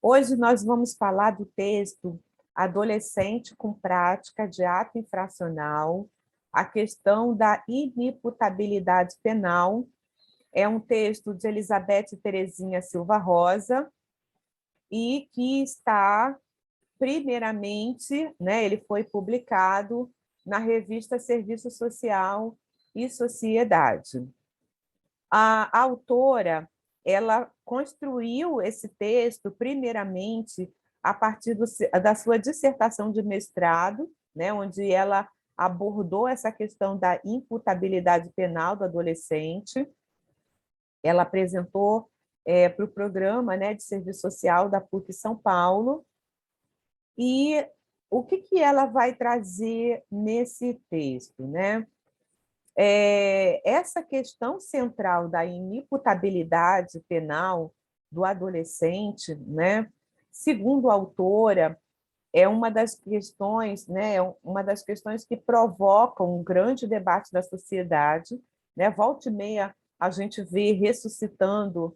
Hoje nós vamos falar do texto Adolescente com Prática de Ato Infracional, a questão da inimputabilidade penal. É um texto de Elizabeth Terezinha Silva Rosa e que está, primeiramente, ele foi publicado na revista Serviço Social e Sociedade. A autora, ela construiu esse texto, primeiramente, a partir da sua dissertação de mestrado, onde ela abordou essa questão da imputabilidade penal do adolescente. Ela apresentou para o programa de serviço social da PUC São Paulo. E o que ela vai trazer nesse texto? Essa questão central da inimputabilidade penal do adolescente, segundo a autora, é uma das questões, uma das questões que provocam um grande debate da sociedade. Volta e meia a gente vê ressuscitando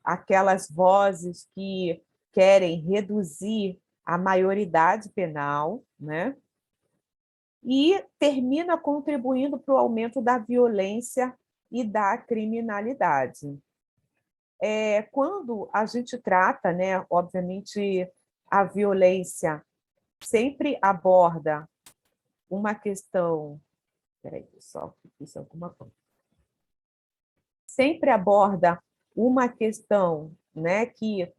aquelas vozes que querem reduzir a maioridade penal, e termina contribuindo para o aumento da violência e da criminalidade. Quando a gente trata, obviamente, a violência sempre aborda uma questão... Espera aí, pessoal, fiz alguma coisa. Sempre aborda uma questão que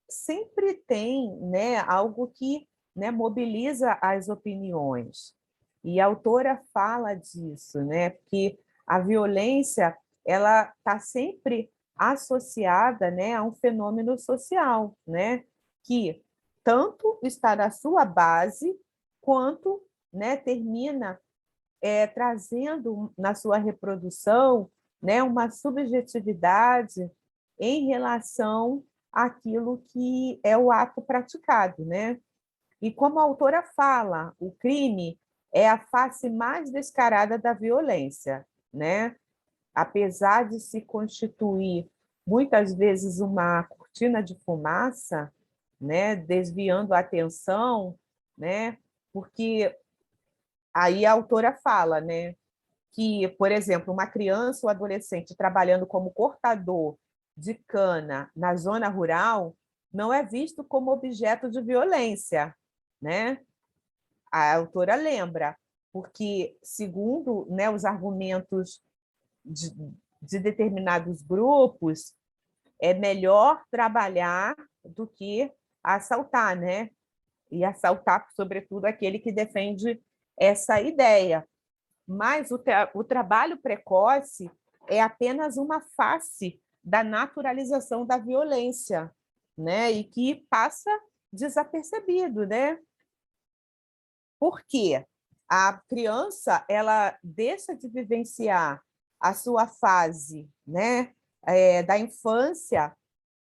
sempre tem algo que mobiliza as opiniões. E a autora fala disso, porque a violência ela está sempre associada a um fenômeno social, que tanto está na sua base, quanto termina trazendo na sua reprodução uma subjetividade em relação àquilo que é o ato praticado. E como a autora fala, o crime é a face mais descarada da violência. Apesar de se constituir muitas vezes uma cortina de fumaça, desviando a atenção, porque aí a autora fala que, por exemplo, uma criança ou adolescente trabalhando como cortador de cana na zona rural não é visto como objeto de violência. A autora lembra, porque, segundo os argumentos de determinados grupos, é melhor trabalhar do que assaltar, e assaltar, sobretudo, aquele que defende essa ideia. Mas o trabalho precoce é apenas uma face da naturalização da violência, e que passa desapercebido. Por quê? A criança ela deixa de vivenciar a sua fase da infância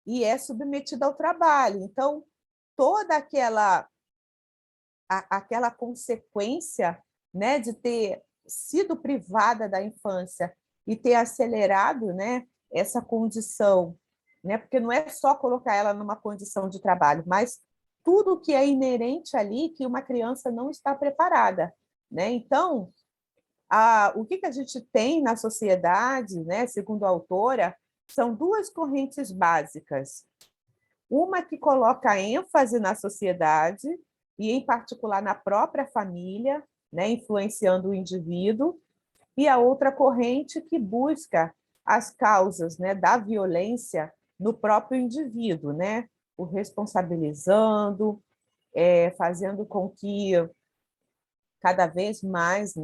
e é submetida ao trabalho. Então, toda aquela consequência de ter sido privada da infância e ter acelerado essa condição, porque não é só colocar ela numa condição de trabalho, mas tudo que é inerente ali que uma criança não está preparada. Então, o que a gente tem na sociedade, segundo a autora, são duas correntes básicas. Uma que coloca ênfase na sociedade, e, em particular, na própria família, influenciando o indivíduo, e a outra corrente que busca as causas da violência no próprio indivíduo, o responsabilizando, fazendo com que cada vez mais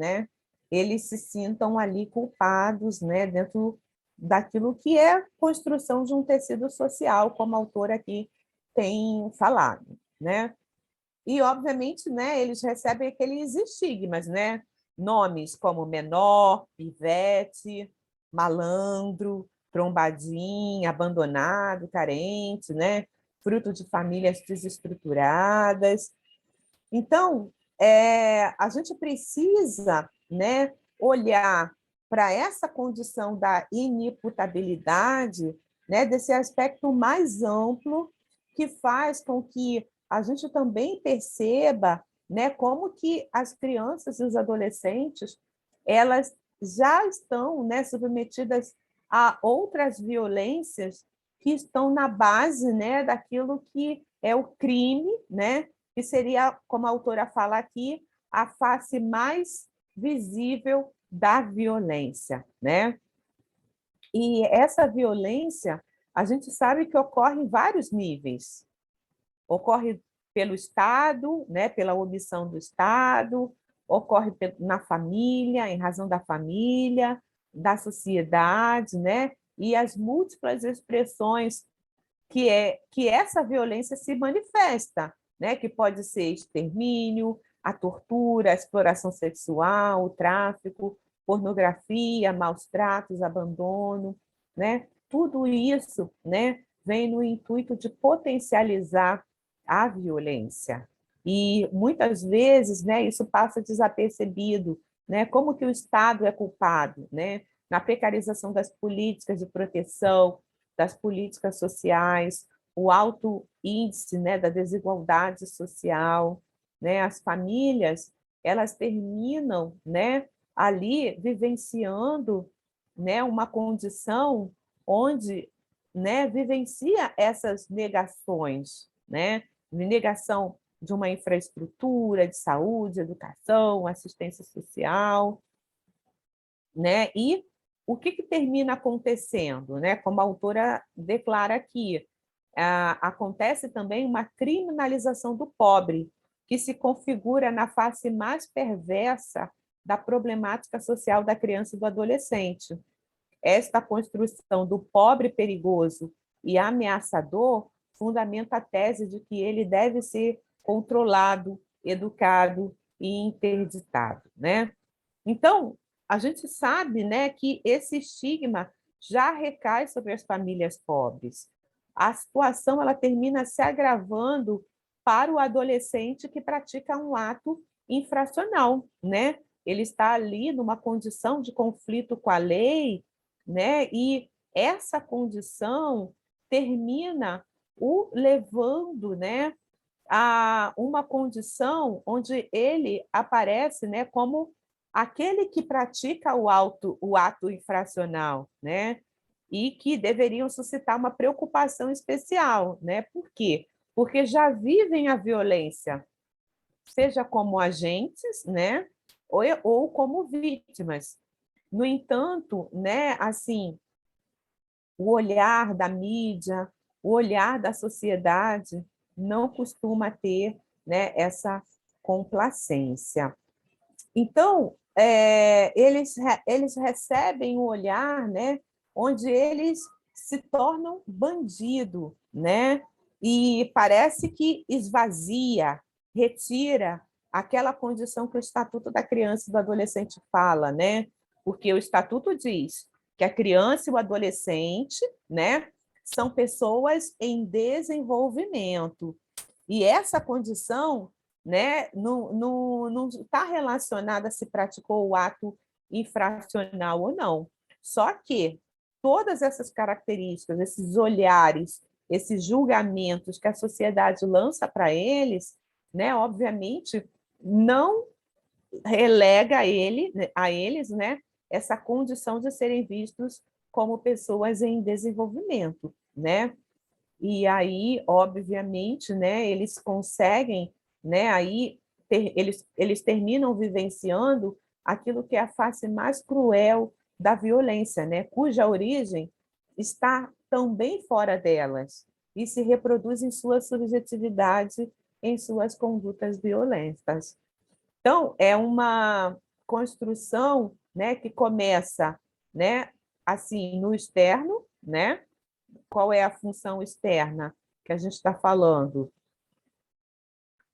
eles se sintam ali culpados dentro daquilo que é construção de um tecido social, como a autora aqui tem falado. E, obviamente, eles recebem aqueles estigmas, nomes como menor, pivete, malandro, trombadinho, abandonado, carente, fruto de famílias desestruturadas. Então, a gente precisa olhar para essa condição da inimputabilidade né, desse aspecto mais amplo que faz com que a gente também perceba, né, como que as crianças e os adolescentes elas já estão, né, submetidas a outras violências que estão na base, né, daquilo que é o crime, né, que seria, como a autora fala aqui, a face mais visível da violência, né? E essa violência, a gente sabe que ocorre em vários níveis. Ocorre pelo Estado, né, pela omissão do Estado, ocorre na família, em razão da família, da sociedade, né, e as múltiplas expressões que essa violência se manifesta, né, que pode ser extermínio, a tortura, a exploração sexual, o tráfico, pornografia, maus tratos, abandono, né? Tudo isso, né, vem no intuito de potencializar a violência. E muitas vezes, né, isso passa desapercebido, né? Como que o Estado é culpado, né? Na precarização das políticas de proteção, das políticas sociais, o alto índice, né, da desigualdade social, né? As famílias, elas terminam, né, ali vivenciando, né, uma condição onde, né, vivencia essas negações, né? Negação de uma infraestrutura de saúde, educação, assistência social, né? E o que termina acontecendo, né? Como a autora declara aqui, acontece também uma criminalização do pobre, que se configura na face mais perversa da problemática social da criança e do adolescente. Esta construção do pobre perigoso e ameaçador fundamenta a tese de que ele deve ser controlado, educado e interditado, né? Então, a gente sabe, né, que esse estigma já recai sobre as famílias pobres. A situação ela termina se agravando para o adolescente que pratica um ato infracional, né? Ele está ali numa condição de conflito com a lei, né? E essa condição termina o levando, né, a uma condição onde ele aparece, né, como aquele que pratica o ato infracional, né, e que deveriam suscitar uma preocupação especial, né? Por quê? Porque já vivem a violência, seja como agentes, né, ou como vítimas. No entanto, né, assim, o olhar da mídia, o olhar da sociedade não costuma ter, né, essa complacência. Então, eles recebem o olhar, né, onde eles se tornam bandido, né, e parece que esvazia, retira aquela condição que o Estatuto da Criança e do Adolescente fala, né, porque o Estatuto diz que a criança e o adolescente, né, são pessoas em desenvolvimento, e essa condição, né, não está relacionada a se praticou o ato infracional ou não. Só que todas essas características, esses olhares, esses julgamentos que a sociedade lança para eles, né, obviamente, não relega a eles, né, essa condição de serem vistos como pessoas em desenvolvimento, né? E aí, obviamente, né, eles conseguem, né, aí eles terminam vivenciando aquilo que é a face mais cruel da violência, né, cuja origem está também fora delas e se reproduz em sua subjetividade, em suas condutas violentas. Então, é uma construção, né, que começa, né, assim, no externo, né? Qual é a função externa que a gente está falando?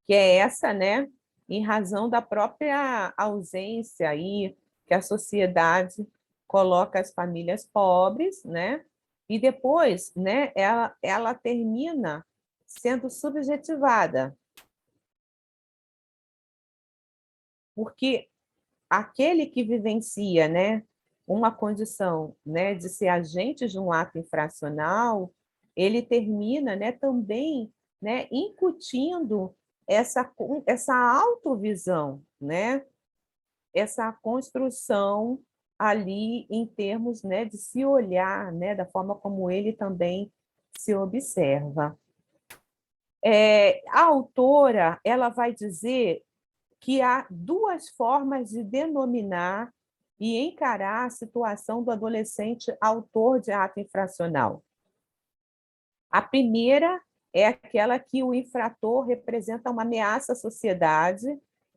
Que é essa, né? Em razão da própria ausência aí que a sociedade coloca as famílias pobres, né? E depois, né, ela termina sendo subjetivada, porque aquele que vivencia, né, uma condição, né, de ser agente de um ato infracional, ele termina, né, também, né, incutindo essa autovisão, né, essa construção ali em termos, né, de se olhar, né, da forma como ele também se observa. A autora, ela vai dizer que há duas formas de denominar e encarar a situação do adolescente autor de ato infracional. A primeira é aquela que o infrator representa uma ameaça à sociedade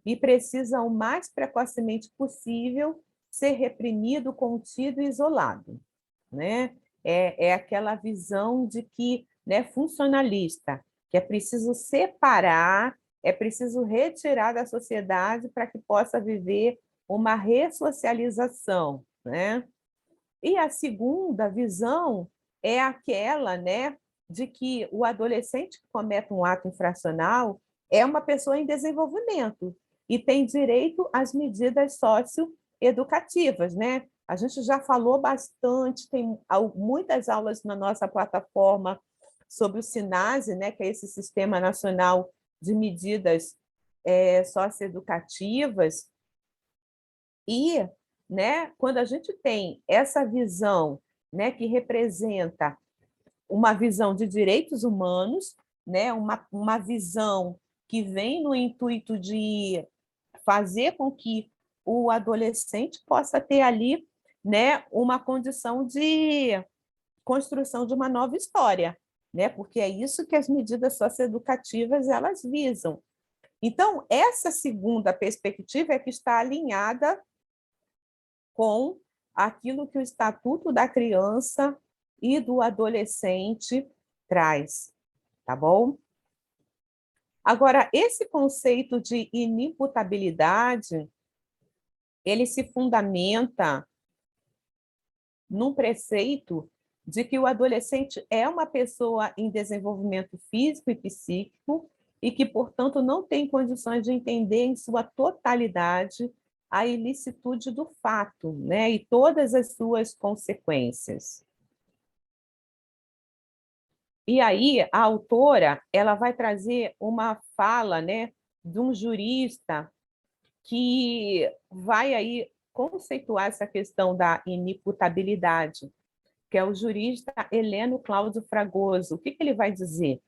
e precisa, o mais precocemente possível, ser reprimido, contido e isolado. Né? É aquela visão de que, né, funcionalista, que é preciso separar, é preciso retirar da sociedade para que possa viver uma ressocialização. Né? E a segunda visão é aquela, né, de que o adolescente que comete um ato infracional é uma pessoa em desenvolvimento e tem direito às medidas socioeducativas, né? A gente já falou bastante, tem muitas aulas na nossa plataforma sobre o SINASE, né, que é esse Sistema Nacional de Medidas Socioeducativas, e, né, quando a gente tem essa visão, né, que representa uma visão de direitos humanos, né, uma visão que vem no intuito de fazer com que o adolescente possa ter ali, né, uma condição de construção de uma nova história, né, porque é isso que as medidas socioeducativas elas visam. Então, essa segunda perspectiva é que está alinhada com aquilo que o Estatuto da Criança e do Adolescente traz, tá bom? Agora, esse conceito de inimputabilidade, ele se fundamenta num preceito de que o adolescente é uma pessoa em desenvolvimento físico e psíquico e que, portanto, não tem condições de entender em sua totalidade a ilicitude do fato, né, e todas as suas consequências. E aí a autora, ela vai trazer uma fala, né, de um jurista que vai aí conceituar essa questão da inimputabilidade, que é o jurista Heleno Cláudio Fragoso. O que ele vai dizer?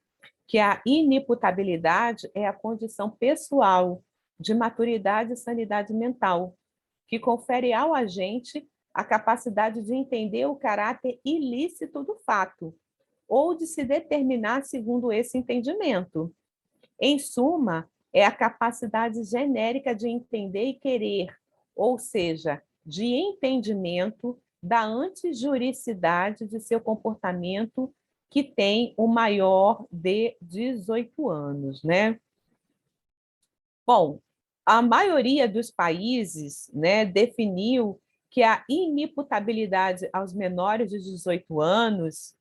Que a inimputabilidade é a condição pessoal de maturidade e sanidade mental, que confere ao agente a capacidade de entender o caráter ilícito do fato, ou de se determinar segundo esse entendimento. Em suma, é a capacidade genérica de entender e querer, ou seja, de entendimento da antijuricidade de seu comportamento que tem o maior de 18 anos, né? Bom, a maioria dos países, né, definiu que a inimputabilidade aos menores de 18 anos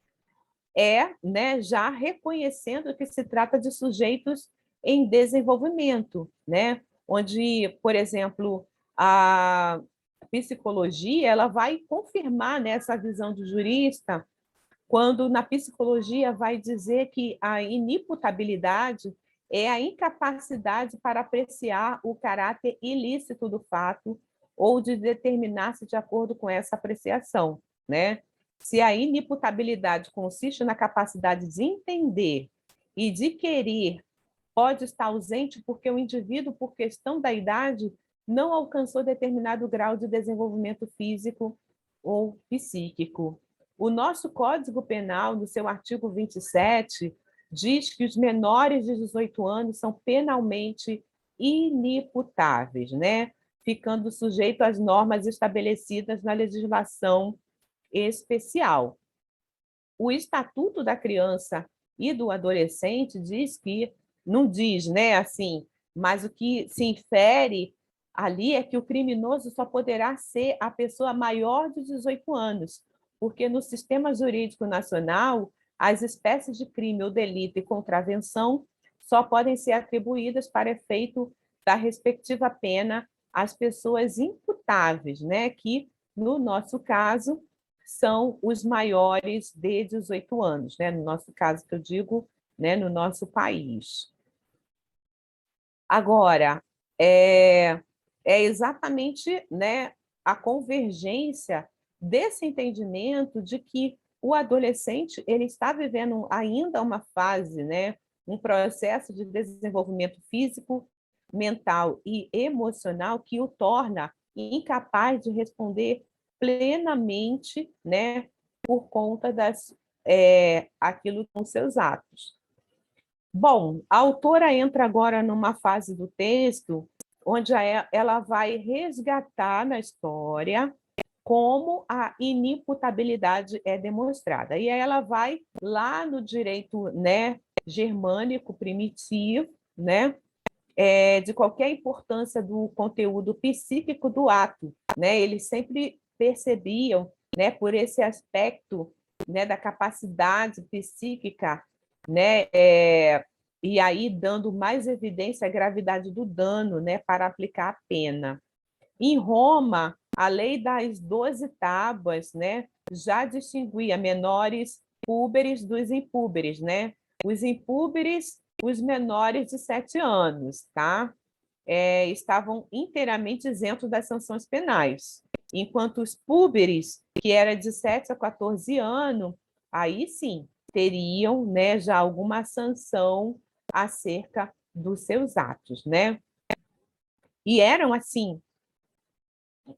né, já reconhecendo que se trata de sujeitos em desenvolvimento, né, onde, por exemplo, a psicologia ela vai confirmar, né, essa visão do jurista, quando na psicologia vai dizer que a inimputabilidade é a incapacidade para apreciar o caráter ilícito do fato ou de determinar-se de acordo com essa apreciação, né? Se a inimputabilidade consiste na capacidade de entender e de querer, pode estar ausente porque o indivíduo, por questão da idade, não alcançou determinado grau de desenvolvimento físico ou psíquico. O nosso Código Penal, no seu artigo 27, diz que os menores de 18 anos são penalmente inimputáveis, né? Ficando sujeito às normas estabelecidas na legislação especial. O Estatuto da Criança e do Adolescente diz que, não diz, né, assim, mas o que se infere ali é que o criminoso só poderá ser a pessoa maior de 18 anos, porque no sistema jurídico nacional, as espécies de crime ou delito e contravenção só podem ser atribuídas para efeito da respectiva pena às pessoas imputáveis, né, que no nosso caso, são os maiores de 18 anos, né? No nosso caso, que eu digo, né, no nosso país. Agora, é exatamente, né, a convergência desse entendimento de que o adolescente ele está vivendo ainda uma fase, né, um processo de desenvolvimento físico, mental e emocional que o torna incapaz de responder plenamente, né, por conta aquilo com seus atos. Bom, a autora entra agora numa fase do texto onde ela vai resgatar na história como a inimputabilidade é demonstrada. E aí ela vai lá no direito, né, germânico primitivo, né, de qualquer importância do conteúdo psíquico do ato, né? Eles sempre percebiam, né, por esse aspecto, né, da capacidade psíquica, né, e aí dando mais evidência à gravidade do dano, né, para aplicar a pena. Em Roma, a lei das 12 tábuas, né, já distinguia menores púberes dos impúberes, né? Os impúberes, os menores de 7 anos, tá? Estavam inteiramente isentos das sanções penais, enquanto os púberes, que era de 7 a 14 anos, aí sim teriam, né, já alguma sanção acerca dos seus atos, né? E eram assim,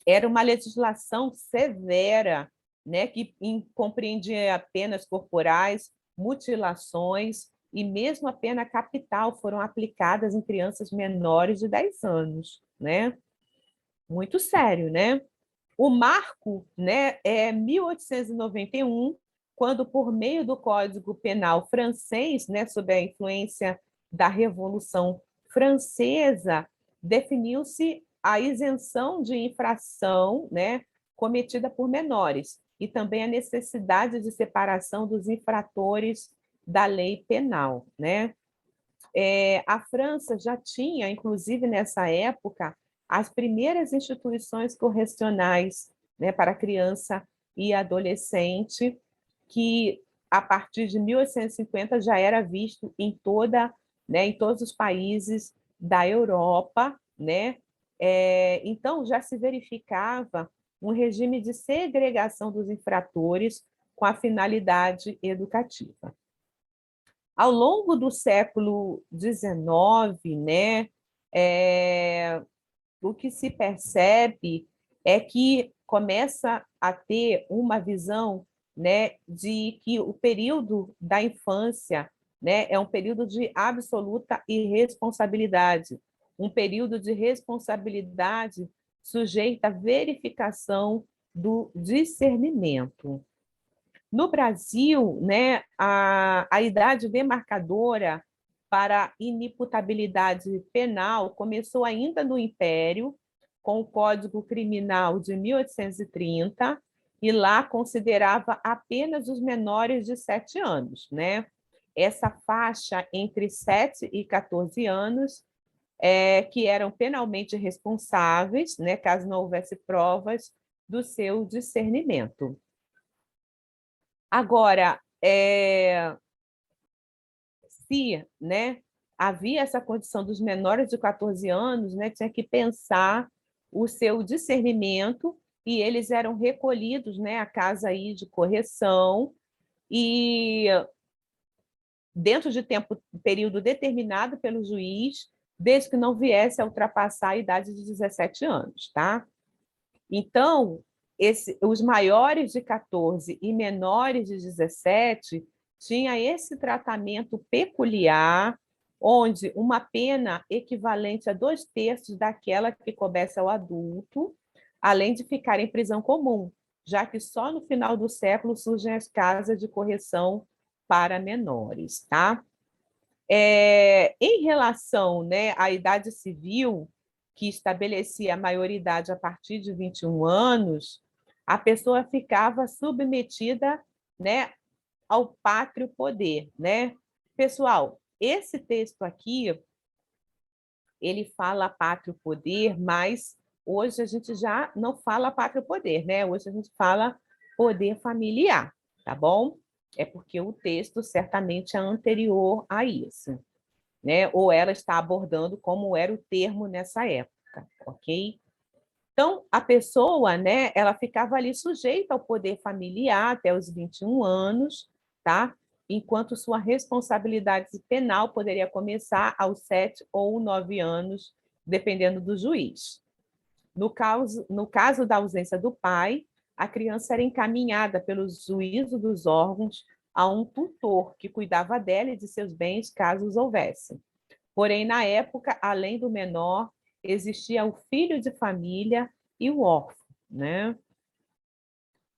era uma legislação severa, né, que compreendia penas corporais, mutilações e mesmo a pena capital foram aplicadas em crianças menores de 10 anos, né? Muito sério, né? O marco, né, é 1891, quando por meio do Código Penal francês, né, sob a influência da Revolução Francesa, definiu-se a isenção de infração, né, cometida por menores e também a necessidade de separação dos infratores da lei penal, né? A França já tinha, inclusive nessa época, as primeiras instituições correcionais, né, para criança e adolescente, que a partir de 1850 já era visto né, em todos os países da Europa, né? Então já se verificava um regime de segregação dos infratores com a finalidade educativa. Ao longo do século XIX, né, o que se percebe é que começa a ter uma visão, né, de que o período da infância, né, é um período de absoluta irresponsabilidade, um período de responsabilidade sujeita à verificação do discernimento. No Brasil, né, a idade demarcadora para inimputabilidade penal começou ainda no Império, com o Código Criminal de 1830, e lá considerava apenas os menores de 7 anos, né? Essa faixa entre 7 e 14 anos, que eram penalmente responsáveis, né, caso não houvesse provas do seu discernimento. Agora, se, né, havia essa condição dos menores de 14 anos, né, tinha que pensar o seu discernimento e eles eram recolhidos, né, à casa aí de correção e dentro de período determinado pelo juiz, desde que não viesse a ultrapassar a idade de 17 anos, tá? Então, os maiores de 14 e menores de 17 tinha esse tratamento peculiar, onde uma pena equivalente a 2/3 daquela que coubesse ao adulto, além de ficar em prisão comum, já que só no final do século surgem as casas de correção para menores, tá? Em relação, né, à idade civil, que estabelecia a maioridade a partir de 21 anos, a pessoa ficava submetida, né, ao pátrio poder, né? Pessoal, esse texto aqui, ele fala pátrio poder, mas hoje a gente já não fala pátrio poder, né? Hoje a gente fala poder familiar, tá bom? É porque o texto certamente é anterior a isso, né? Ou ela está abordando como era o termo nessa época, ok? Então, a pessoa, né, ela ficava ali sujeita ao poder familiar até os 21 anos, tá? Enquanto sua responsabilidade penal poderia começar aos 7 ou 9 anos, dependendo do juiz. No caso da ausência do pai, a criança era encaminhada pelo juízo dos órgãos a um tutor que cuidava dela e de seus bens, caso os houvesse. Porém, na época, além do menor, existia o filho de família e o órfão, né?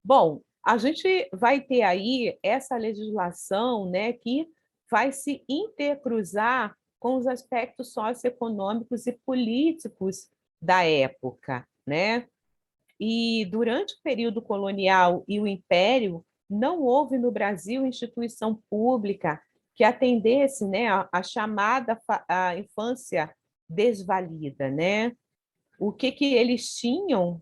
Bom, a gente vai ter aí essa legislação, né, que vai se intercruzar com os aspectos socioeconômicos e políticos da época, né? E durante o período colonial e o império, não houve no Brasil instituição pública que atendesse, né, a chamada a infância desvalida, né? O que eles tinham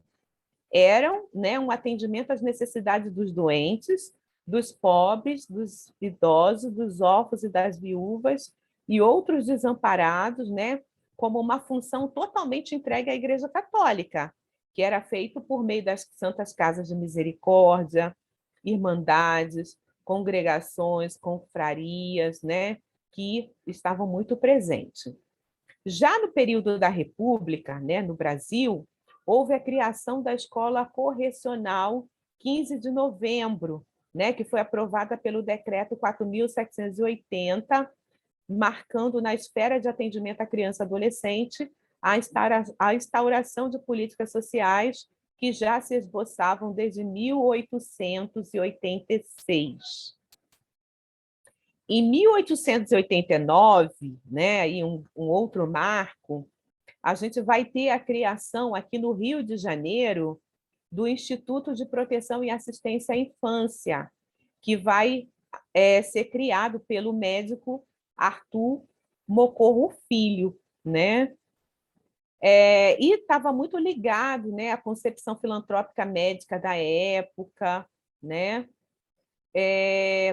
eram, né, um atendimento às necessidades dos doentes, dos pobres, dos idosos, dos órfãos e das viúvas e outros desamparados, né, como uma função totalmente entregue à Igreja Católica, que era feito por meio das santas casas de misericórdia, irmandades, congregações, confrarias, né, que estavam muito presentes. Já no período da República, né, no Brasil, houve a criação da Escola Correcional 15 de novembro, né, que foi aprovada pelo Decreto 4.780, marcando na esfera de atendimento à criança e adolescente a instauração de políticas sociais que já se esboçavam desde 1886. Em 1889, né, e um outro marco, a gente vai ter a criação aqui no Rio de Janeiro do Instituto de Proteção e Assistência à Infância, que vai ser criado pelo médico Arthur Mocorro Filho, né? E estava muito ligado, né, à concepção filantrópica médica da época, né?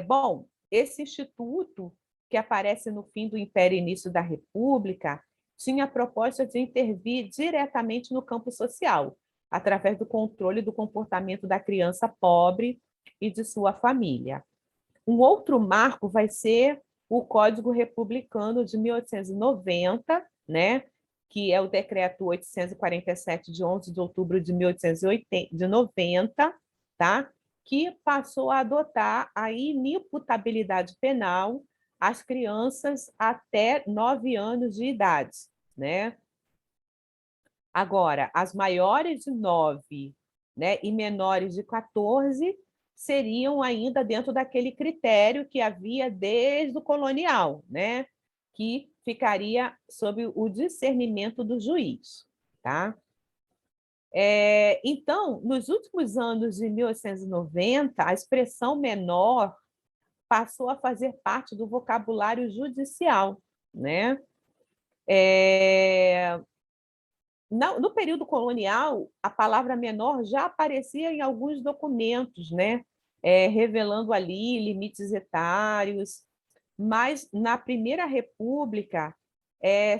Bom, esse instituto, que aparece no fim do Império e início da República, tinha a proposta de intervir diretamente no campo social, através do controle do comportamento da criança pobre e de sua família. Um outro marco vai ser o Código Republicano de 1890, né, que é o Decreto 847, de 11 de outubro de 1890, tá? Que passou a adotar a inimputabilidade penal às crianças até 9 anos de idade, né? Agora, as maiores de 9, né, e menores de 14 seriam ainda dentro daquele critério que havia desde o colonial, né, que ficaria sob o discernimento do juiz, tá? Então, nos últimos anos de 1890, a expressão menor passou a fazer parte do vocabulário judicial, né? No período colonial, a palavra menor já aparecia em alguns documentos, né? Revelando ali limites etários, mas na Primeira República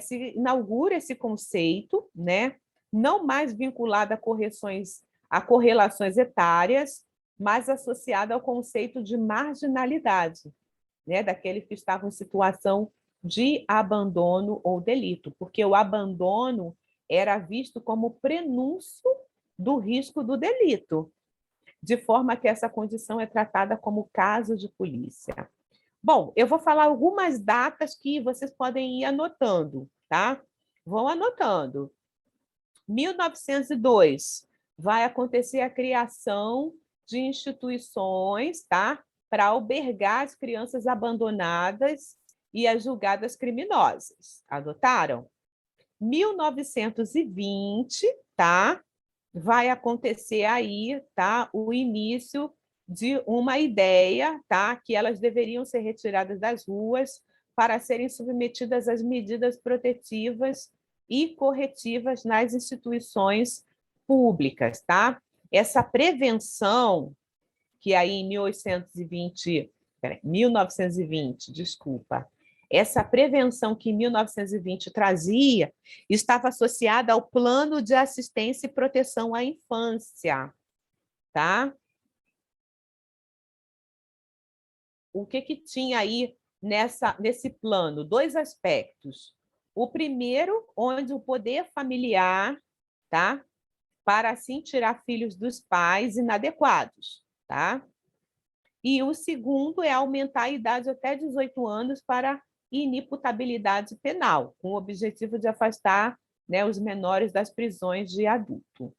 se inaugura esse conceito, né? Não mais vinculado a correlações etárias, mas associado ao conceito de marginalidade, né? Daqueles que estavam em situação de abandono ou delito, porque o abandono era visto como prenúncio do risco do delito, de forma que essa condição é tratada como caso de polícia. Bom, eu vou falar algumas datas que vocês podem ir anotando, tá? Vão anotando. 1902 vai acontecer a criação de instituições, tá? Para albergar as crianças abandonadas e as julgadas criminosas. Adotaram? 1920, tá? Vai acontecer aí, tá? O início de uma ideia, tá? Que elas deveriam ser retiradas das ruas para serem submetidas às medidas protetivas e corretivas nas instituições públicas, tá? Essa prevenção que aí em 1920, desculpa, essa prevenção que em 1920 trazia estava associada ao Plano de Assistência e Proteção à Infância, tá? O que tinha aí nesse plano? Dois aspectos. O primeiro, onde o poder familiar, tá? Para assim tirar filhos dos pais inadequados, tá? E o segundo é aumentar a idade até 18 anos para inimputabilidade penal, com o objetivo de afastar, né, os menores das prisões de adulto.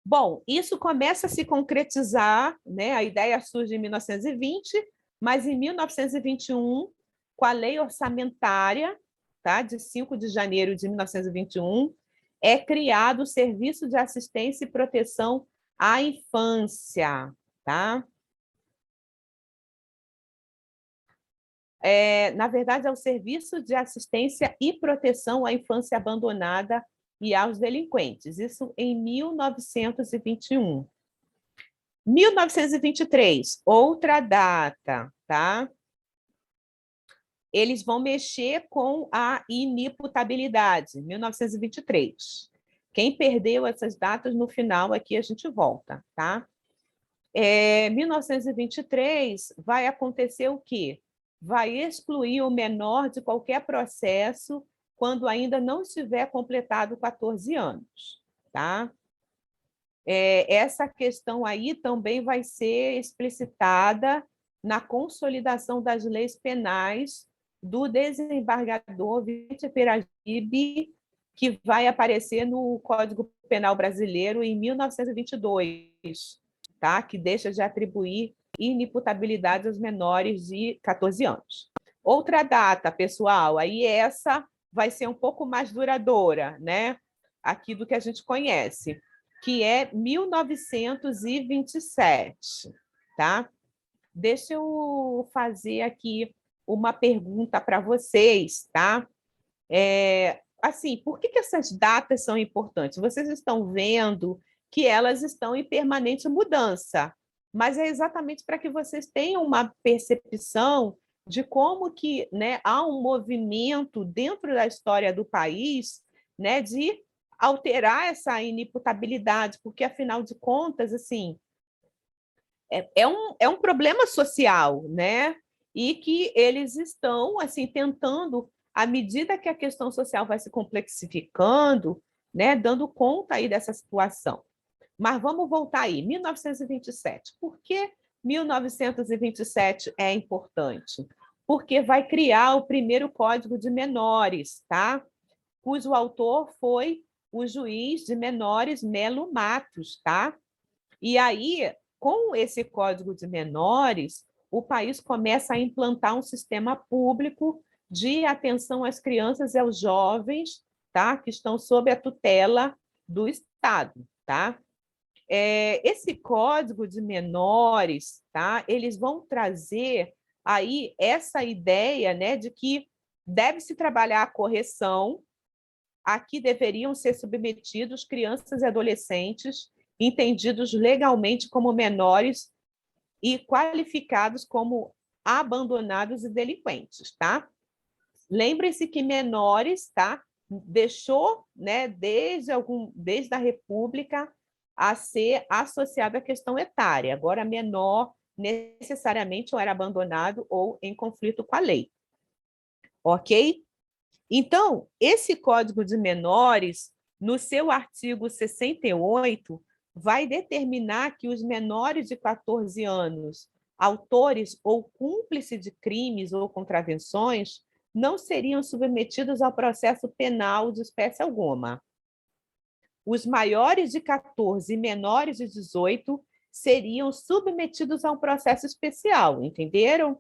Bom, isso começa a se concretizar, né? A ideia surge em 1920, mas em 1921, com a lei orçamentária, tá? De 5 de janeiro de 1921, é criado o Serviço de Assistência e Proteção à Infância, tá? Na verdade, é o Serviço de Assistência e Proteção à Infância Abandonada e aos Delinquentes, isso em 1921. 1923, outra data, tá? Eles vão mexer com a inimputabilidade, 1923. Quem perdeu essas datas, no final aqui a gente volta, tá? 1923 vai acontecer o quê? Vai excluir o menor de qualquer processo quando ainda não estiver completado 14 anos, tá? Essa questão aí também vai ser explicitada na consolidação das leis penais do desembargador Vicente Peragibe, que vai aparecer no Código Penal Brasileiro em 1922, tá? Que deixa de atribuir inimputabilidade aos menores de 14 anos. Outra data, pessoal, aí essa vai ser um pouco mais duradoura, né? Aqui do que a gente conhece, que é 1927, tá? Deixa eu fazer aqui uma pergunta para vocês, tá? Assim, por que essas datas são importantes? Vocês estão vendo que elas estão em permanente mudança, mas é exatamente para que vocês tenham uma percepção de como que, né, há um movimento dentro da história do país, né, de alterar essa inimputabilidade, porque, afinal de contas, assim, é um problema social, né? E que eles estão assim tentando, à medida que a questão social vai se complexificando, né, dando conta aí dessa situação. Mas vamos voltar aí, 1927. Por que 1927 é importante? Porque vai criar o primeiro Código de Menores, tá? Cujo autor foi o juiz de menores Melo Matos, tá? E aí, com esse Código de Menores, o país começa a implantar um sistema público de atenção às crianças e aos jovens, tá? Que estão sob a tutela do Estado, tá? Esse Código de Menores, tá? Eles vão trazer aí essa ideia, né, de que deve-se trabalhar a correção, a que deveriam ser submetidos crianças e adolescentes entendidos legalmente como menores e qualificados como abandonados e delinquentes, tá? Lembre-se que menores, tá? Deixou, né, desde a República a ser associado à questão etária. Agora, menor necessariamente ou era abandonado ou em conflito com a lei. Ok? Então, esse Código de Menores, no seu artigo 68, vai determinar que os menores de 14 anos, autores ou cúmplices de crimes ou contravenções, não seriam submetidos ao processo penal de espécie alguma. Os maiores de 14 e menores de 18 seriam submetidos a um processo especial, entenderam?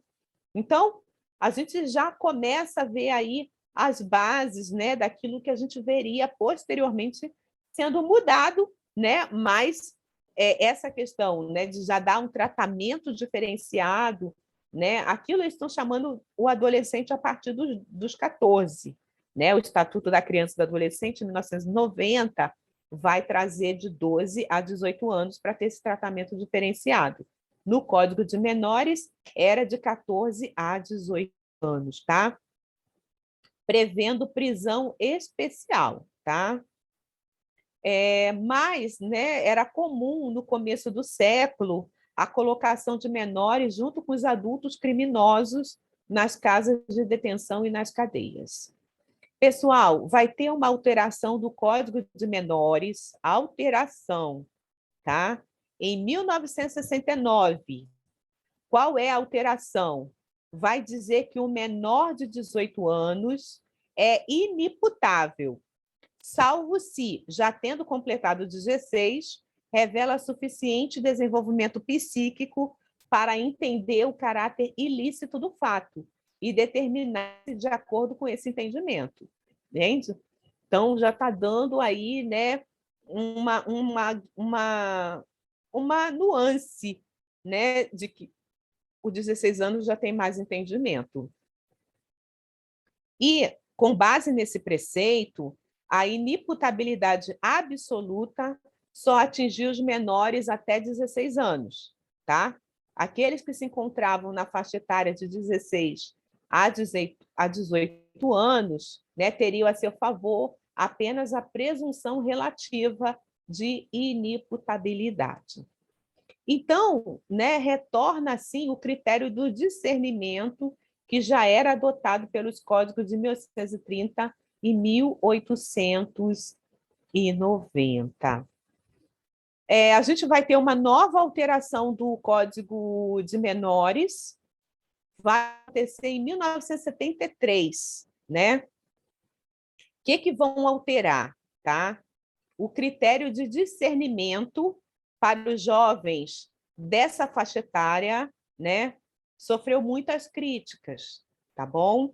Então, a gente já começa a ver aí as bases, né, daquilo que a gente veria posteriormente sendo mudado, né, mas essa questão, né, de já dar um tratamento diferenciado, né, aquilo eles estão chamando o adolescente a partir dos 14, né? O Estatuto da Criança e do Adolescente, em 1990, vai trazer de 12 a 18 anos para ter esse tratamento diferenciado. No Código de Menores, era de 14 a 18 anos, tá? Prevendo prisão especial, tá? Mas, né, era comum, no começo do século, a colocação de menores junto com os adultos criminosos nas casas de detenção e nas cadeias. Pessoal, vai ter uma alteração do Código de Menores, alteração, tá? Em 1969. Qual é a alteração? Vai dizer que o menor de 18 anos é inimputável, salvo se, já tendo completado 16, revela suficiente desenvolvimento psíquico para entender o caráter ilícito do fato e determinar de acordo com esse entendimento. Entende? Então, já está dando aí, né, uma nuance, né, de que os 16 anos já tem mais entendimento. E, com base nesse preceito, a inimputabilidade absoluta só atingiu os menores até 16 anos, tá? Aqueles que se encontravam na faixa etária de 16 a 18 anos, né, teriam a seu favor apenas a presunção relativa de inimputabilidade. Então, né, retorna assim o critério do discernimento que já era adotado pelos códigos de 1830 e 1890. A gente vai ter uma nova alteração do Código de Menores, vai acontecer em 1973, né? O que vão alterar, tá? O critério de discernimento para os jovens dessa faixa etária, né, sofreu muitas críticas, tá bom?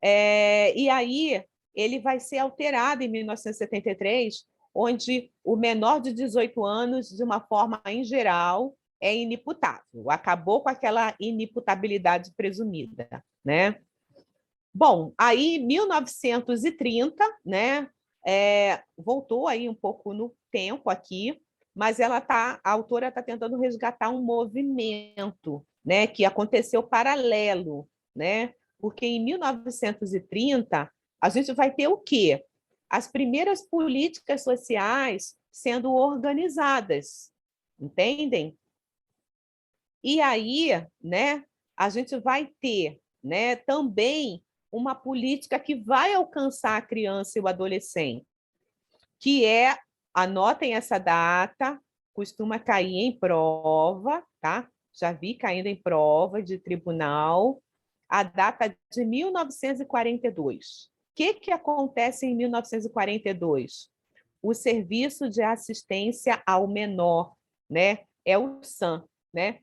E aí ele vai ser alterado em 1973, onde o menor de 18 anos, de uma forma em geral, é inimputável. Acabou com aquela inimputabilidade presumida, né? Bom, aí 1930, né, voltou aí um pouco no tempo aqui, mas a autora está tentando resgatar um movimento, né, que aconteceu paralelo, né? Porque em 1930 a gente vai ter o quê? As primeiras políticas sociais sendo organizadas, entendem? E aí, né, a gente vai ter, né, também uma política que vai alcançar a criança e o adolescente, que é, anotem essa data, costuma cair em prova, tá? Já vi caindo em prova de tribunal, a data de 1942. O que acontece em 1942? O Serviço de Assistência ao Menor, né? É o SAM, né?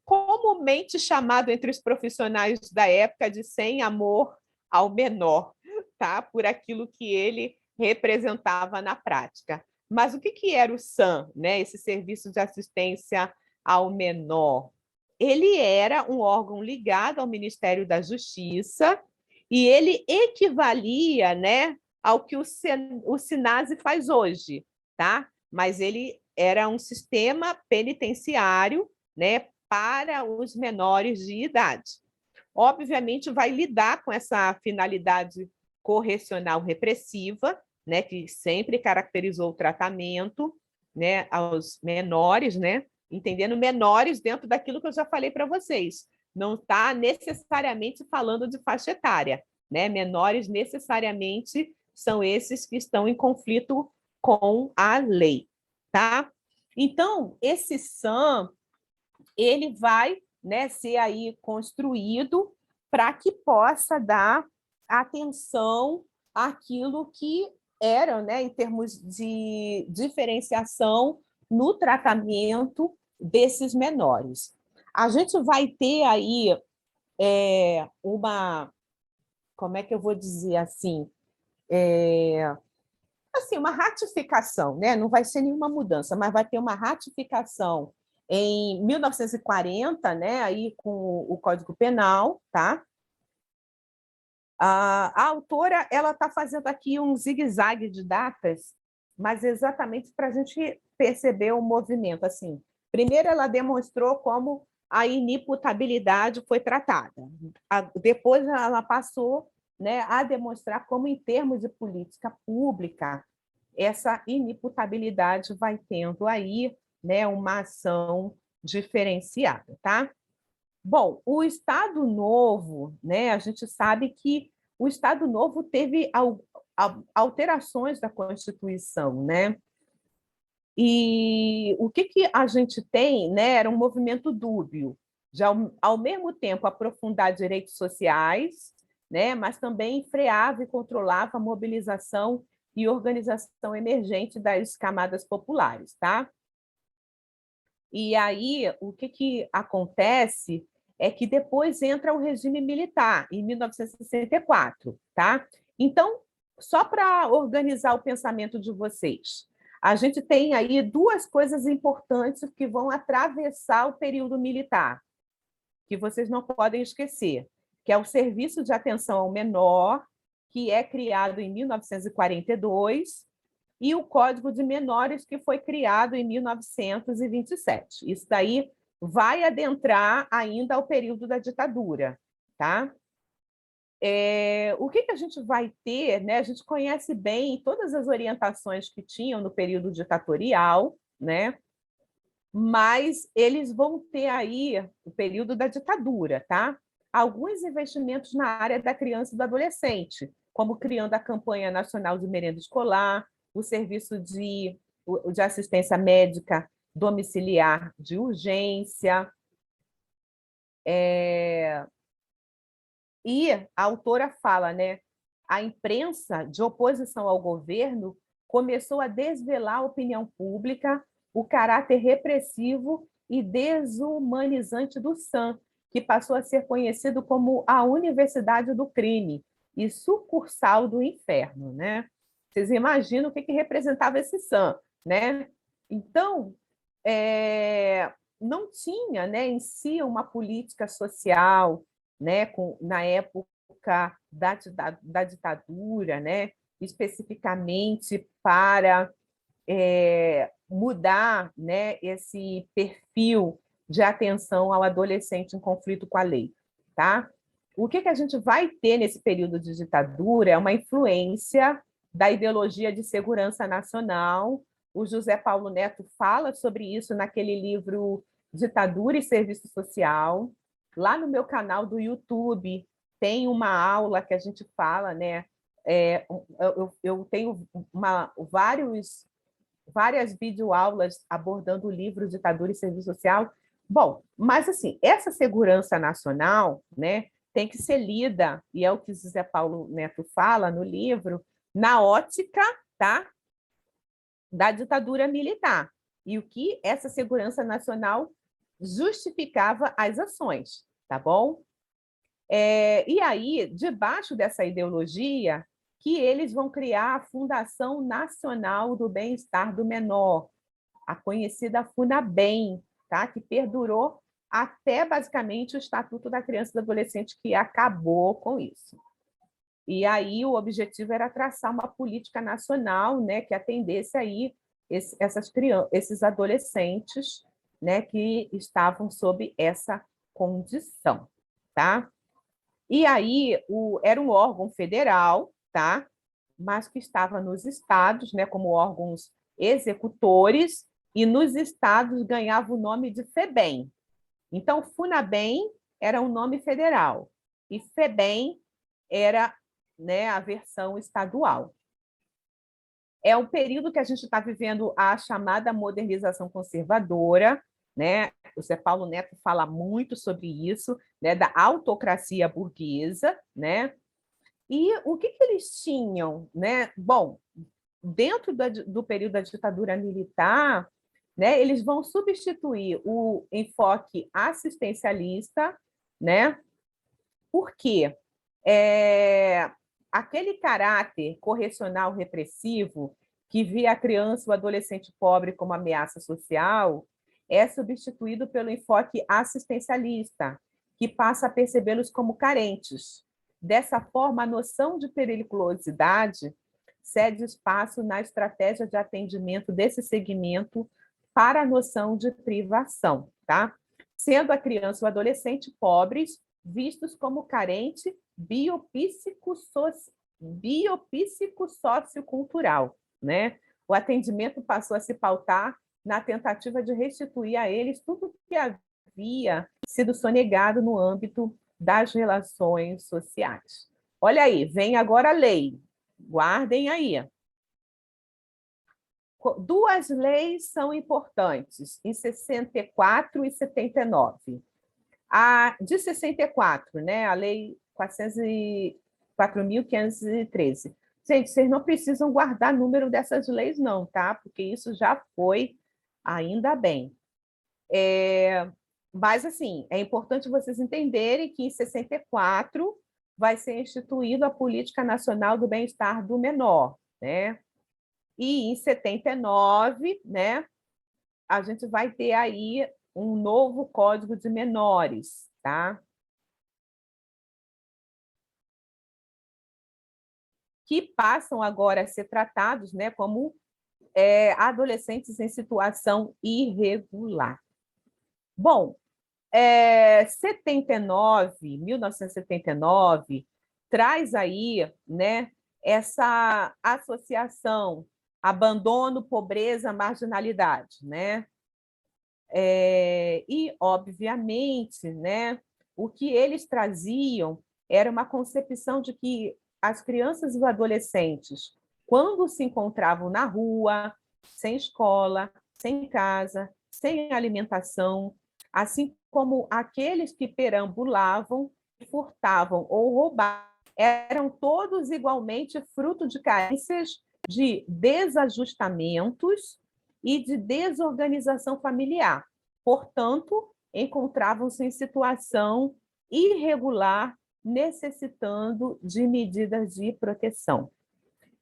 Comumente chamado entre os profissionais da época de sem amor ao menor, tá? Por aquilo que ele representava na prática. Mas o que era o SAM, né? Esse Serviço de Assistência ao Menor? Ele era um órgão ligado ao Ministério da Justiça e ele equivalia, né, ao que o SINASE faz hoje, tá? Mas ele era um sistema penitenciário, né, para os menores de idade. Obviamente, vai lidar com essa finalidade correcional repressiva, né, que sempre caracterizou o tratamento, né, aos menores, né, entendendo menores dentro daquilo que eu já falei para vocês. Não está necessariamente falando de faixa etária, né? Menores necessariamente são esses que estão em conflito com a lei, tá? Então, esse SAM, ele vai, né, ser aí construído para que possa dar atenção àquilo que era, né, em termos de diferenciação no tratamento desses menores. A gente vai ter aí como é que eu vou dizer assim, uma ratificação, né? Não vai ser nenhuma mudança, mas vai ter uma ratificação em 1940, né? Aí com o Código Penal, tá? A autora ela está fazendo aqui um zigue-zague de datas, mas exatamente para a gente perceber o movimento. Assim, primeiro, ela demonstrou como a inimputabilidade foi tratada. Depois, ela passou, né, a demonstrar como, em termos de política pública, essa inimputabilidade vai tendo aí, né, uma ação diferenciada, tá? Bom, o Estado Novo, né, a gente sabe que o Estado Novo teve alterações da Constituição, né? E o que a gente tem, né, era um movimento dúbio, de ao mesmo tempo aprofundar direitos sociais, né, mas também freava e controlava a mobilização e organização emergente das camadas populares, tá? E aí, o que acontece é que depois entra o regime militar, em 1964, tá? Então, só para organizar o pensamento de vocês, a gente tem aí duas coisas importantes que vão atravessar o período militar, que vocês não podem esquecer, que é o Serviço de Atenção ao Menor, que é criado em 1942, e o Código de Menores, que foi criado em 1927. Isso daí vai adentrar ainda ao período da ditadura. Tá? O que a gente vai ter? Né? A gente conhece bem todas as orientações que tinham no período ditatorial, né? Mas eles vão ter aí o período da ditadura, tá? Alguns investimentos na área da criança e do adolescente, como criando a campanha nacional de merenda escolar, o serviço de assistência médica domiciliar de urgência. E a autora fala, né? A imprensa de oposição ao governo começou a desvelar a opinião pública, o caráter repressivo e desumanizante do SAM, que passou a ser conhecido como a Universidade do Crime e sucursal do inferno, né? Vocês imaginam o que representava esse SAM, né? Então, não tinha, né, em si uma política social, né, na época da ditadura, né, especificamente para mudar, né, esse perfil de atenção ao adolescente em conflito com a lei. Tá? O que a gente vai ter nesse período de ditadura é uma influência da ideologia de segurança nacional. O José Paulo Neto fala sobre isso naquele livro Ditadura e Serviço Social. Lá no meu canal do YouTube tem uma aula que a gente fala, né? Eu tenho várias videoaulas abordando o livro Ditadura e Serviço Social. Bom, mas assim, essa segurança nacional, né, tem que ser lida, e é o que José Paulo Neto fala no livro, na ótica, tá, da ditadura militar, e o que essa segurança nacional justificava as ações, tá bom? E aí, debaixo dessa ideologia, que eles vão criar a Fundação Nacional do Bem-Estar do Menor, a conhecida FUNABEM, tá? Que perdurou até basicamente o Estatuto da Criança e do Adolescente, que acabou com isso. E aí o objetivo era traçar uma política nacional, né, que atendesse aí esses adolescentes, né, que estavam sob essa condição, tá? E aí era um órgão federal, tá? Mas que estava nos estados, né, como órgãos executores, e nos estados ganhava o nome de FEBEM. Então, FUNABEM era um nome federal e FEBEM era, né, a versão estadual. É um período que a gente está vivendo a chamada modernização conservadora, né? O Zé Paulo Neto fala muito sobre isso, né? Da autocracia burguesa, né? E o que eles tinham, né? Bom, dentro do período da ditadura militar, né? Eles vão substituir o enfoque assistencialista, né? Por quê? Aquele caráter correcional repressivo que via a criança e o adolescente pobre como ameaça social é substituído pelo enfoque assistencialista, que passa a percebê-los como carentes. Dessa forma, a noção de periculosidade cede espaço na estratégia de atendimento desse segmento para a noção de privação, tá? Sendo a criança ou adolescente pobres vistos como carente biopsicossociocultural, né? O atendimento passou a se pautar na tentativa de restituir a eles tudo que havia sido sonegado no âmbito das relações sociais. Olha aí, vem agora a lei. Guardem aí. Duas leis são importantes, em 64 e 79. A de 64, né, a Lei 4.513. Gente, vocês não precisam guardar número dessas leis, não, tá? Porque isso já foi, ainda bem. Mas, assim, é importante vocês entenderem que em 64 vai ser instituída a Política Nacional do Bem-Estar do Menor, né? E em 79, né, a gente vai ter aí um novo Código de Menores, tá? Que passam agora a ser tratados, né, como adolescentes em situação irregular. Bom, 1979 traz aí, né, essa associação abandono, pobreza, marginalidade, né? E, obviamente, né, o que eles traziam era uma concepção de que as crianças e os adolescentes, quando se encontravam na rua, sem escola, sem casa, sem alimentação, assim como aqueles que perambulavam, furtavam ou roubavam, eram todos igualmente fruto de carências, de desajustamentos e de desorganização familiar. Portanto, encontravam-se em situação irregular, necessitando de medidas de proteção.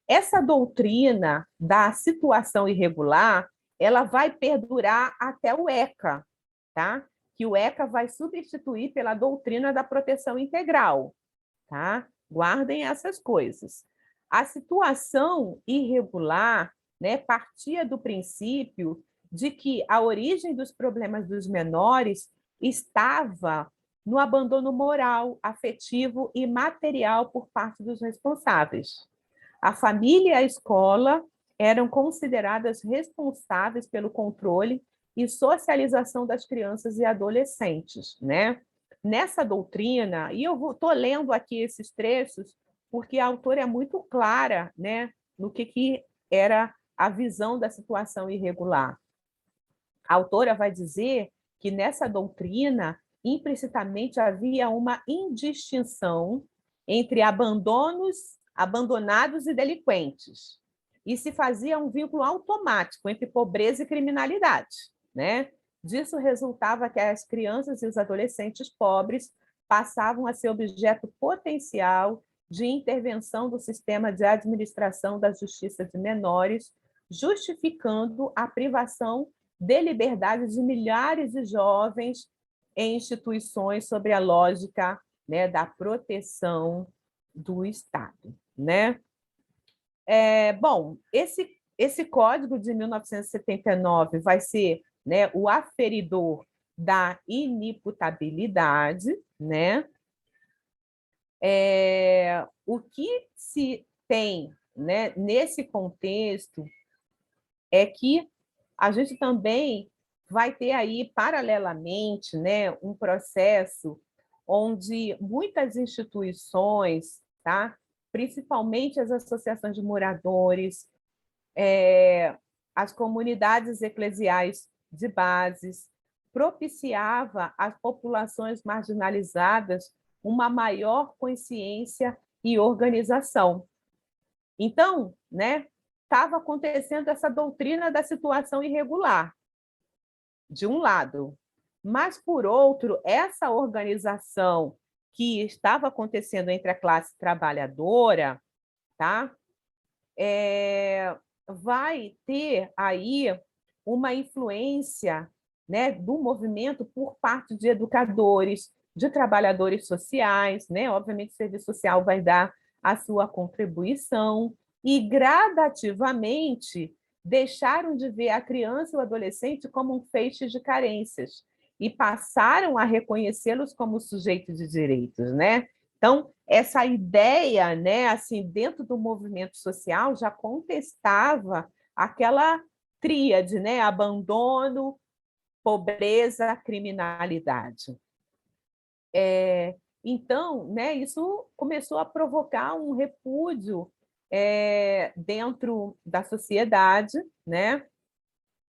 Essa doutrina da situação irregular, ela vai perdurar até o ECA, tá? Que o ECA vai substituir pela doutrina da proteção integral, tá? Guardem essas coisas. A situação irregular, né, partia do princípio de que a origem dos problemas dos menores estava no abandono moral, afetivo e material por parte dos responsáveis. A família e a escola eram consideradas responsáveis pelo controle e socialização das crianças e adolescentes, né? Nessa doutrina, e eu estou lendo aqui esses trechos porque a autora é muito clara, né, no que era a visão da situação irregular. A autora vai dizer que nessa doutrina, implicitamente havia uma indistinção entre abandonados e delinquentes, e se fazia um vínculo automático entre pobreza e criminalidade, né? Disso resultava que as crianças e os adolescentes pobres passavam a ser objeto potencial de intervenção do sistema de administração da justiça de menores, justificando a privação de liberdade de milhares de jovens em instituições sob a lógica, né, da proteção do Estado, né? Bom, esse código de 1979 vai ser, né, o aferidor da inimputabilidade, né? O que se tem, né, nesse contexto é que a gente também vai ter aí, paralelamente, né, um processo onde muitas instituições, tá, principalmente as associações de moradores, as comunidades eclesiais de bases, propiciava às populações marginalizadas uma maior consciência e organização. Então, né, estava acontecendo essa doutrina da situação irregular, de um lado, mas, por outro, essa organização que estava acontecendo entre a classe trabalhadora, tá? Vai ter aí uma influência, né, do movimento por parte de educadores, de trabalhadores sociais, né? Obviamente, o serviço social vai dar a sua contribuição, e gradativamente deixaram de ver a criança e o adolescente como um feixe de carências e passaram a reconhecê-los como sujeitos de direitos, né? Então, essa ideia, né, assim, dentro do movimento social já contestava aquela tríade, né? Abandono, pobreza, criminalidade. Então, né, isso começou a provocar um repúdio dentro da sociedade, né?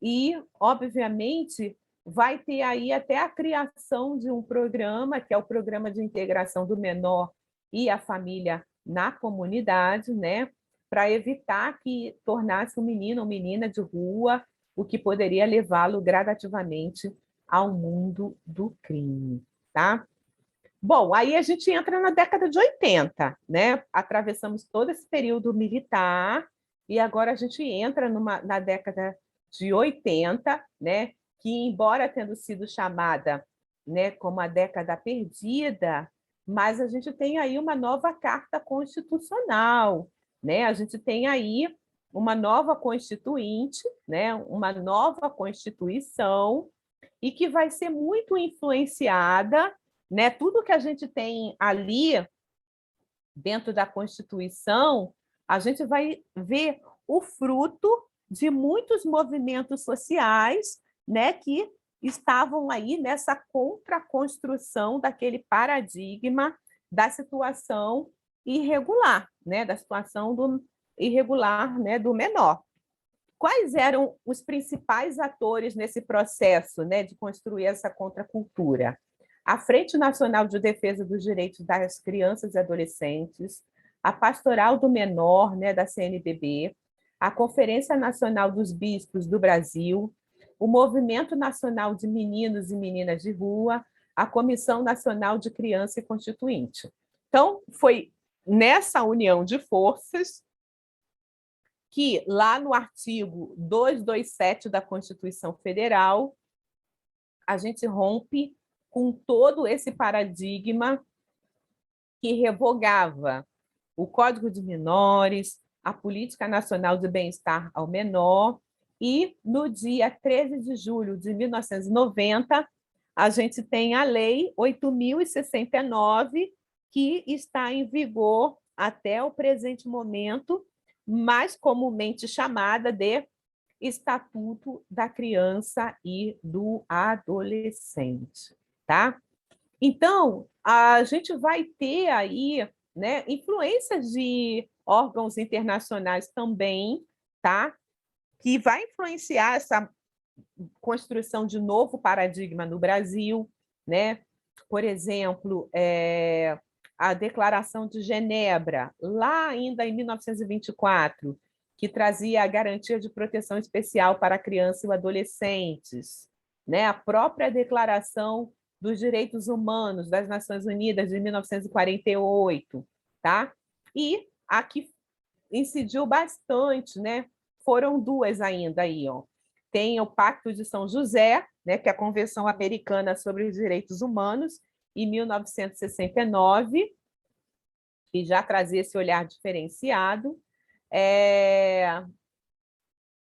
E, obviamente, vai ter aí até a criação de um programa, que é o Programa de Integração do Menor e a Família na Comunidade, né? Para evitar que tornasse um menino ou menina de rua, o que poderia levá-lo gradativamente ao mundo do crime, tá? Bom, aí a gente entra na década de 80, né? Atravessamos todo esse período militar e agora a gente entra na década de 80, né? Que, embora tendo sido chamada, né, como a década perdida, mas a gente tem aí uma nova carta constitucional, né? A gente tem aí uma nova constituinte, né? Uma nova constituição e que vai ser muito influenciada, né? Tudo que a gente tem ali dentro da Constituição, a gente vai ver o fruto de muitos movimentos sociais, né, que estavam aí nessa contraconstrução daquele paradigma da situação irregular, né, da situação do irregular, né, do menor. Quais eram os principais atores nesse processo, né, de construir essa contracultura? A Frente Nacional de Defesa dos Direitos das Crianças e Adolescentes, a Pastoral do Menor, né, da CNBB, a Conferência Nacional dos Bispos do Brasil, o Movimento Nacional de Meninos e Meninas de Rua, a Comissão Nacional de Criança e Constituinte. Então, foi nessa união de forças que, lá no artigo 227 da Constituição Federal, a gente rompe com todo esse paradigma que revogava o Código de Menores, a Política Nacional de Bem-Estar ao Menor, e, no dia 13 de julho de 1990, a gente tem a Lei 8.069, que está em vigor até o presente momento, mais comumente chamada de Estatuto da Criança e do Adolescente, tá? Então, a gente vai ter aí, né, influências de órgãos internacionais também, tá? Que vai influenciar essa construção de novo paradigma no Brasil, né? Por exemplo, a Declaração de Genebra, lá ainda em 1924, que trazia a garantia de proteção especial para a criança e os adolescentes, né? A própria Declaração dos Direitos Humanos das Nações Unidas de 1948, tá? E a que incidiu bastante, né? Foram duas ainda aí, ó. Tem o Pacto de São José, né, que é a Convenção Americana sobre os Direitos Humanos, em 1969, que já trazia esse olhar diferenciado.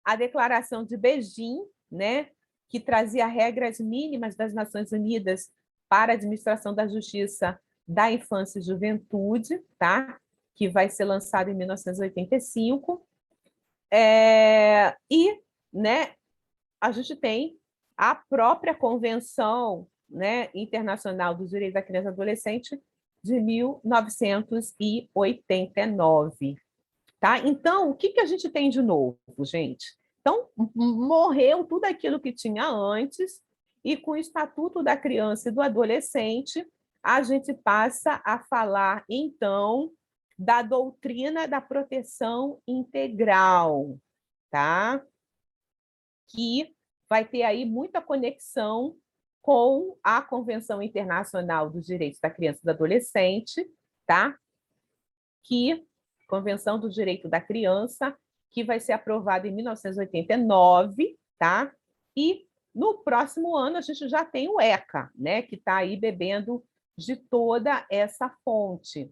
A Declaração de Beijing, né, que trazia regras mínimas das Nações Unidas para a administração da justiça da infância e juventude, tá? Que vai ser lançado em 1985. E, né, a gente tem a própria Convenção, né, Internacional dos Direitos da Criança e Adolescente de 1989. Tá? Então, o que a gente tem de novo, gente? Então, morreu tudo aquilo que tinha antes, e com o Estatuto da Criança e do Adolescente, a gente passa a falar, então, da doutrina da proteção integral, tá? Que vai ter aí muita conexão com a Convenção Internacional dos Direitos da Criança e do Adolescente, tá? Que Convenção do Direito da Criança, que vai ser aprovada em 1989, tá? E no próximo ano a gente já tem o ECA, né? Que está aí bebendo de toda essa fonte.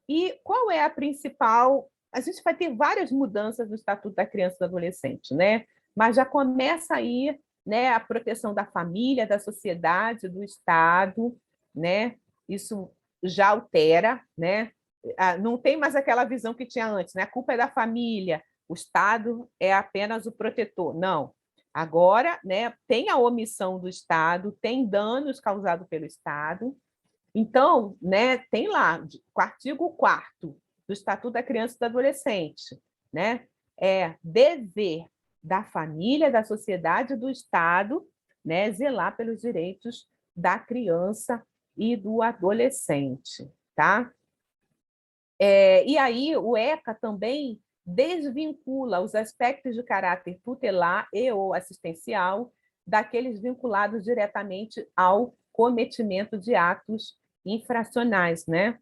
E qual é a principal? A gente vai ter várias mudanças no Estatuto da Criança e do Adolescente, né? Mas já começa aí, né, a proteção da família, da sociedade, do Estado, né? Isso já altera, né? Não tem mais aquela visão que tinha antes, né? A culpa é da família, o Estado é apenas o protetor. Não. Agora, né, tem a omissão do Estado, tem danos causados pelo Estado. Então, né, tem lá, o artigo 4º do Estatuto da Criança e do Adolescente, né, é dever da família, da sociedade e do Estado, né, zelar pelos direitos da criança e do adolescente, tá? E aí o ECA também desvincula os aspectos de caráter tutelar e ou assistencial daqueles vinculados diretamente ao cometimento de atos infracionais, né?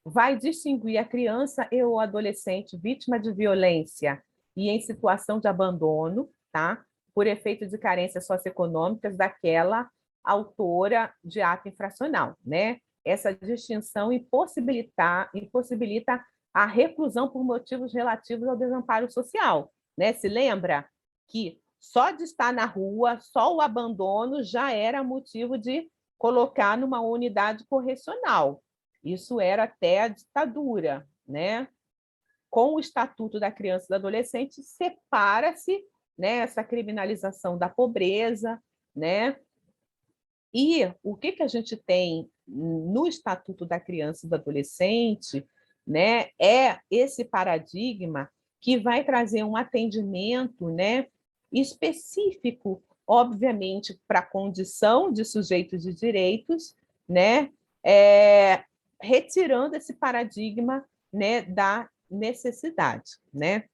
Vai distinguir a criança e ou adolescente vítima de violência e em situação de abandono, tá? Por efeito de carências socioeconômicas daquela autora de ato infracional, né? Essa distinção impossibilita a reclusão por motivos relativos ao desamparo social, né? Se lembra que só de estar na rua, só o abandono já era motivo de colocar numa unidade correcional. Isso era até a ditadura, né? Com o Estatuto da Criança e do Adolescente, separa-se, né, essa criminalização da pobreza, né? E o que a gente tem no Estatuto da Criança e do Adolescente, né, é esse paradigma que vai trazer um atendimento, né, específico, obviamente, para a condição de sujeitos de direitos, né, retirando esse paradigma, né, da necessidade, né?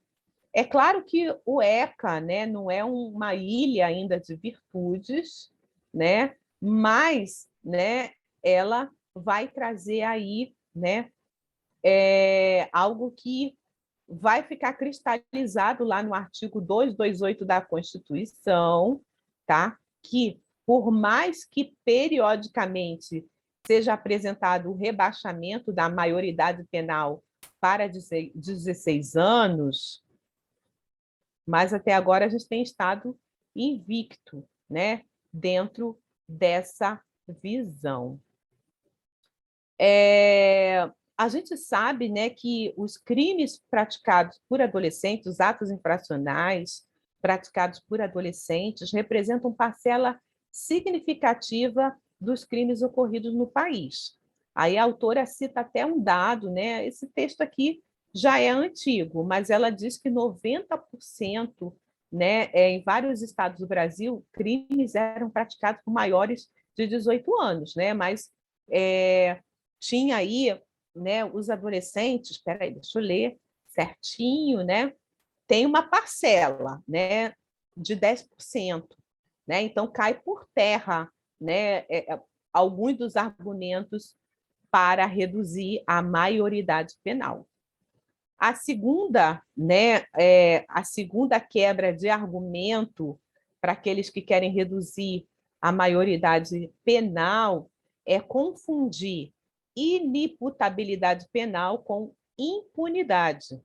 É claro que o ECA, né, não é uma ilha ainda de virtudes, né, mas, né, ela vai trazer aí, né, algo que vai ficar cristalizado lá no artigo 228 da Constituição, tá? Que, por mais que periodicamente seja apresentado o rebaixamento da maioridade penal para 16 anos, mas até agora a gente tem estado invicto, né, dentro dessa visão. A gente sabe, né, que os crimes praticados por adolescentes, os atos infracionais praticados por adolescentes, representam parcela significativa dos crimes ocorridos no país. Aí a autora cita até um dado, né? Esse texto aqui já é antigo, mas ela diz que 90%, né, em vários estados do Brasil, crimes eram praticados por maiores de 18 anos, né? Mas tinha aí, né, os adolescentes, espera aí, deixa eu ler certinho, né? Tem uma parcela, né, de 10%, né? Então cai por terra, né, alguns dos argumentos para reduzir a maioridade penal. A segunda, né, a segunda quebra de argumento para aqueles que querem reduzir a maioridade penal é confundir inimputabilidade penal com impunidade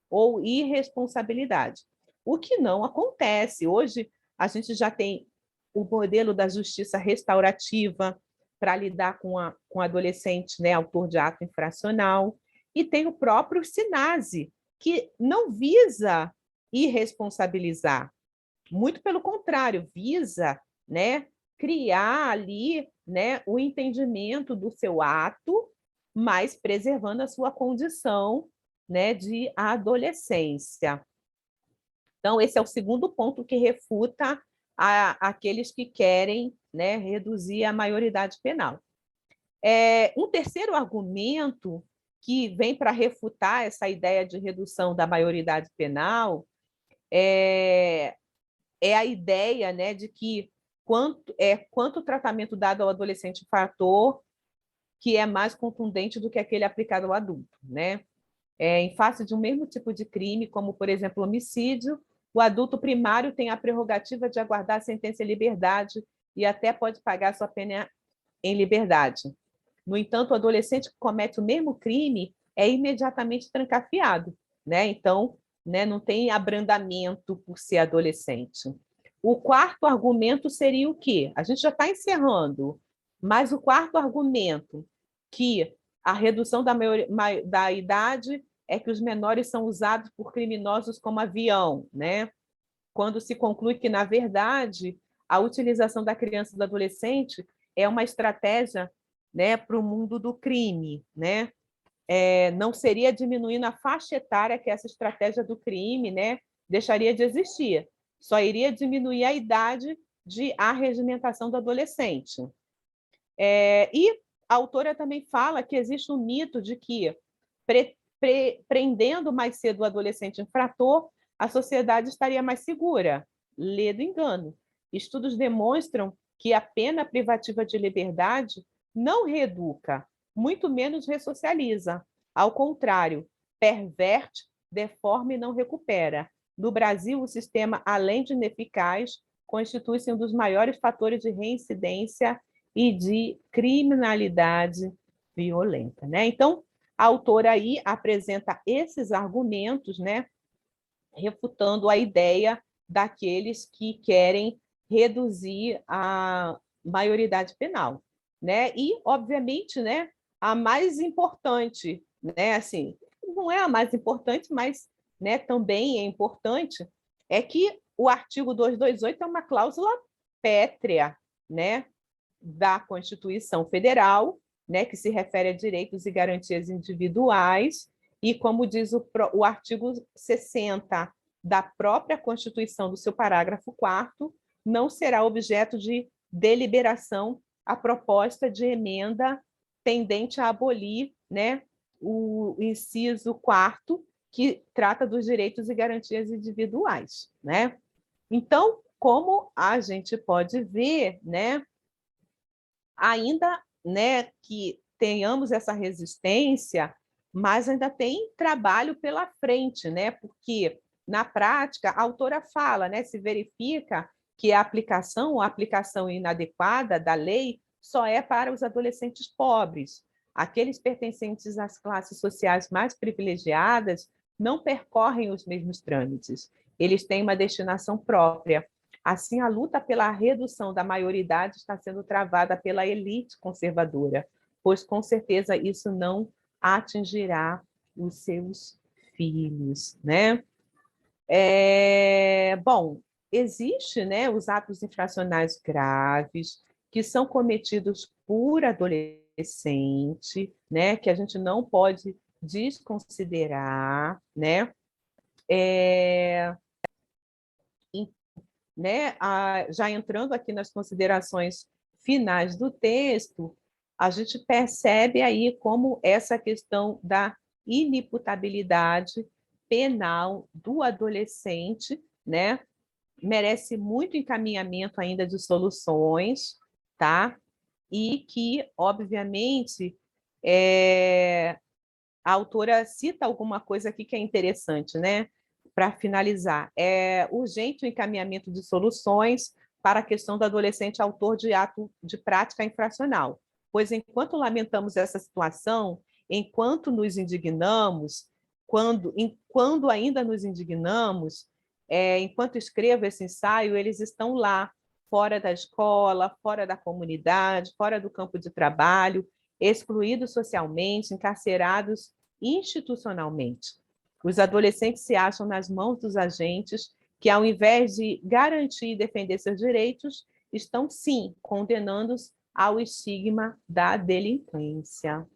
ou irresponsabilidade, o que não acontece. Hoje, a gente já tem o modelo da justiça restaurativa para lidar com o adolescente, né, autor de ato infracional, e tem o próprio SINASE, que não visa irresponsabilizar, muito pelo contrário, visa, né, criar ali, né, o entendimento do seu ato, mas preservando a sua condição, né, de adolescência. Então, esse é o segundo ponto que refuta aqueles que querem, né, reduzir a maioridade penal. Um terceiro argumento que vem para refutar essa ideia de redução da maioridade penal é a ideia, né, de que quanto o tratamento dado ao adolescente infrator que é mais contundente do que aquele aplicado ao adulto, né? Em face de um mesmo tipo de crime, como, por exemplo, homicídio, o adulto primário tem a prerrogativa de aguardar a sentença em liberdade e até pode pagar sua pena em liberdade. No entanto, o adolescente que comete o mesmo crime é imediatamente trancafiado, né? Então, né, não tem abrandamento por ser adolescente. O quarto argumento seria o quê? A gente já está encerrando, mas o quarto argumento, que a redução da idade é que os menores são usados por criminosos como avião, né? Quando se conclui que, na verdade, a utilização da criança e do adolescente é uma estratégia, né, para o mundo do crime, né? Não seria diminuindo a faixa etária que essa estratégia do crime, né, deixaria de existir. Só iria diminuir a idade de arregimentação do adolescente. E a autora também fala que existe um mito de que, prendendo mais cedo o adolescente infrator, a sociedade estaria mais segura. Lê do engano. Estudos demonstram que a pena privativa de liberdade não reeduca, muito menos ressocializa. Ao contrário, perverte, deforma e não recupera. No Brasil, o sistema, além de ineficaz, constitui-se um dos maiores fatores de reincidência e de criminalidade violenta, né? Então, a autora aí apresenta esses argumentos, né, refutando a ideia daqueles que querem reduzir a maioridade penal, né? E, obviamente, né, a mais importante, né, assim, não é a mais importante, mas, né, também é importante, é que o artigo 228 é uma cláusula pétrea, né, da Constituição Federal, né, que se refere a direitos e garantias individuais, e como diz o artigo 60 da própria Constituição, do seu parágrafo 4º, não será objeto de deliberação a proposta de emenda tendente a abolir, né, o inciso 4º, que trata dos direitos e garantias individuais, né? Então, como a gente pode ver, né, ainda, né, que tenhamos essa resistência, mas ainda tem trabalho pela frente, né? Porque na prática a autora fala, né, se verifica que a aplicação inadequada da lei só é para os adolescentes pobres. Aqueles pertencentes às classes sociais mais privilegiadas não percorrem os mesmos trâmites. Eles têm uma destinação própria. Assim, a luta pela redução da maioridade está sendo travada pela elite conservadora, pois, com certeza, isso não atingirá os seus filhos, né? Bom, existe, né, os atos infracionais graves que são cometidos por adolescente, né, que a gente não pode desconsiderar, né? Né, já entrando aqui nas considerações finais do texto, a gente percebe aí como essa questão da inimputabilidade penal do adolescente, né, merece muito encaminhamento ainda de soluções, tá? E que, obviamente, a autora cita alguma coisa aqui que é interessante, né? Para finalizar, é urgente o encaminhamento de soluções para a questão do adolescente autor de ato de prática infracional, pois enquanto lamentamos essa situação, enquanto nos indignamos, quando ainda nos indignamos, enquanto escrevo esse ensaio, eles estão lá, fora da escola, fora da comunidade, fora do campo de trabalho, excluídos socialmente, encarcerados institucionalmente. Os adolescentes se acham nas mãos dos agentes que, ao invés de garantir e defender seus direitos, estão, sim, condenando-os ao estigma da delinquência.